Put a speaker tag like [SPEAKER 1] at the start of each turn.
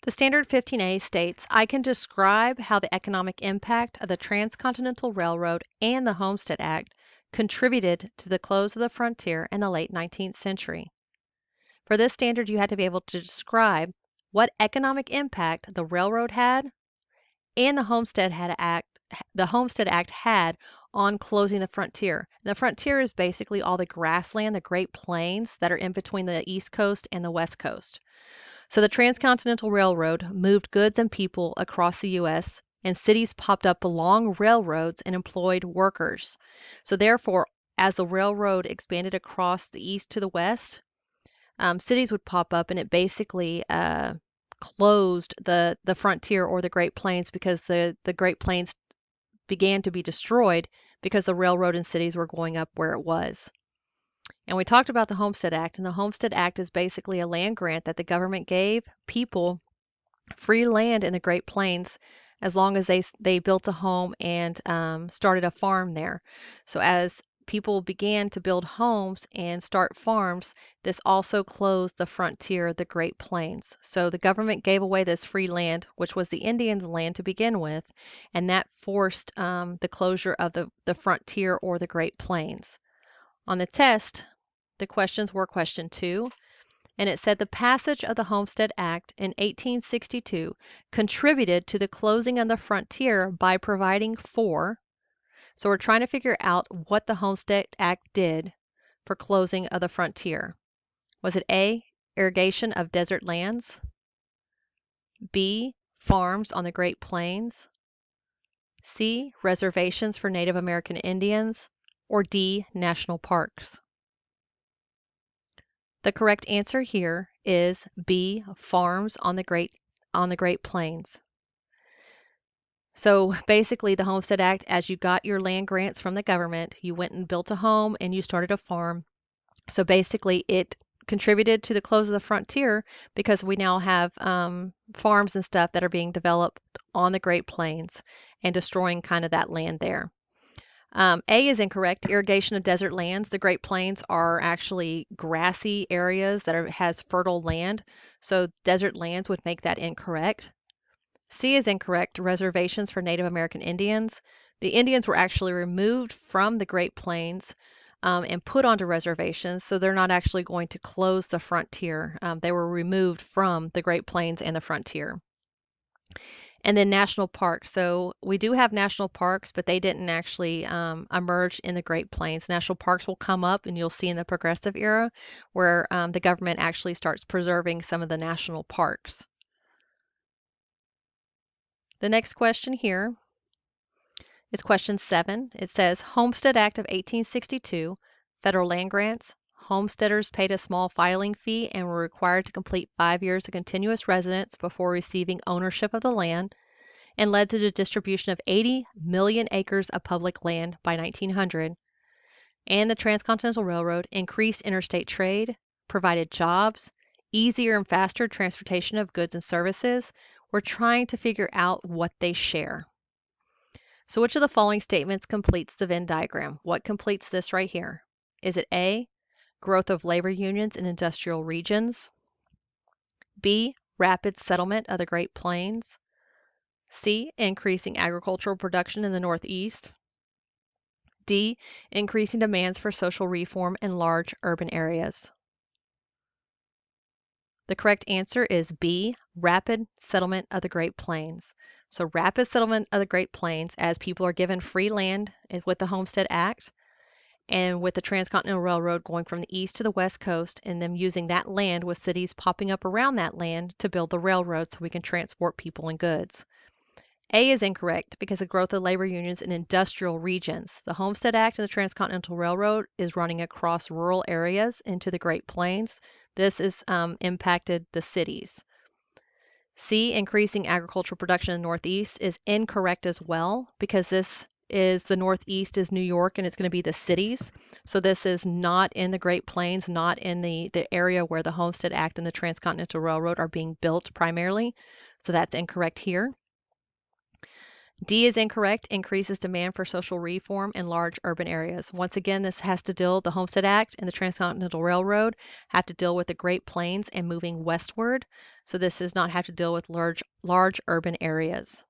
[SPEAKER 1] The Standard 15A states, I can describe how the economic impact of the Transcontinental Railroad and the Homestead Act contributed to the close of the frontier in the late 19th century. For this standard, you had to be able to describe what economic impact the railroad had and the Homestead Act had on closing the frontier. The frontier is basically all the grassland, the Great Plains that are in between the East Coast and the West Coast. So the Transcontinental Railroad moved goods and people across the U.S., and cities popped up along railroads and employed workers. So therefore, as the railroad expanded across the east to the west, cities would pop up, and it basically closed the frontier or the Great Plains because the Great Plains began to be destroyed because the railroad and cities were going up where it was. And we talked about the Homestead Act, and the Homestead Act is basically a land grant that the government gave people free land in the Great Plains as long as they built a home and started a farm there. So as people began to build homes and start farms, this also closed the frontier of the Great Plains. So the government gave away this free land, which was the Indians' land to begin with, and that forced the closure of the frontier or the Great Plains. On the test, the questions were question 2, and it said the passage of the Homestead Act in 1862 contributed to the closing of the frontier by providing for. So we're trying to figure out what the Homestead Act did for closing of the frontier. Was it A, irrigation of desert lands, B, farms on the Great Plains, C, reservations for Native American Indians, or D, national parks? The correct answer here is B, farms on the Great Plains. So basically the Homestead Act, as you got your land grants from the government, you went and built a home and you started a farm. So basically it contributed to the close of the frontier because we now have farms and stuff that are being developed on the Great Plains and destroying kind of that land there. A is incorrect. Irrigation of desert lands. The Great Plains are actually grassy areas that has fertile land, so desert lands would make that incorrect. C is incorrect. Reservations for Native American Indians. The Indians were actually removed from the Great Plains and put onto reservations, so they're not actually going to close the frontier. They were removed from the Great Plains and the frontier. And then national parks. So we do have national parks, but they didn't actually emerge in the Great Plains. National parks will come up, and you'll see in the Progressive Era where the government actually starts preserving some of the national parks. The next question here is question 7. It says, Homestead Act of 1862, federal land grants. Homesteaders paid a small filing fee and were required to complete 5 years of continuous residence before receiving ownership of the land, and led to the distribution of 80 million acres of public land by 1900. And the Transcontinental Railroad increased interstate trade, provided jobs, easier and faster transportation of goods and services. We're trying to figure out what they share. So which of the following statements completes the Venn diagram? What completes this right here? Is it A, growth of labor unions in industrial regions, B, rapid settlement of the Great Plains, C, increasing agricultural production in the Northeast, D, increasing demands for social reform in large urban areas? The correct answer is B, rapid settlement of the Great Plains. So rapid settlement of the Great Plains as people are given free land with the Homestead Act, and with the Transcontinental Railroad going from the east to the west coast and them using that land with cities popping up around that land to build the railroad so we can transport people and goods. A is incorrect because of growth of labor unions in industrial regions. The Homestead Act and the Transcontinental Railroad is running across rural areas into the Great Plains. This has impacted the cities. C, increasing agricultural production in the Northeast, is incorrect as well because this is the Northeast is New York and it's going to be the cities. So this is not in the Great Plains, not in the area where the Homestead Act and the Transcontinental Railroad are being built primarily. So that's incorrect here. D is incorrect, increases demand for social reform in large urban areas. Once again, this has to deal, the Homestead Act and the Transcontinental Railroad have to deal with the Great Plains and moving westward. So this does not have to deal with large urban areas.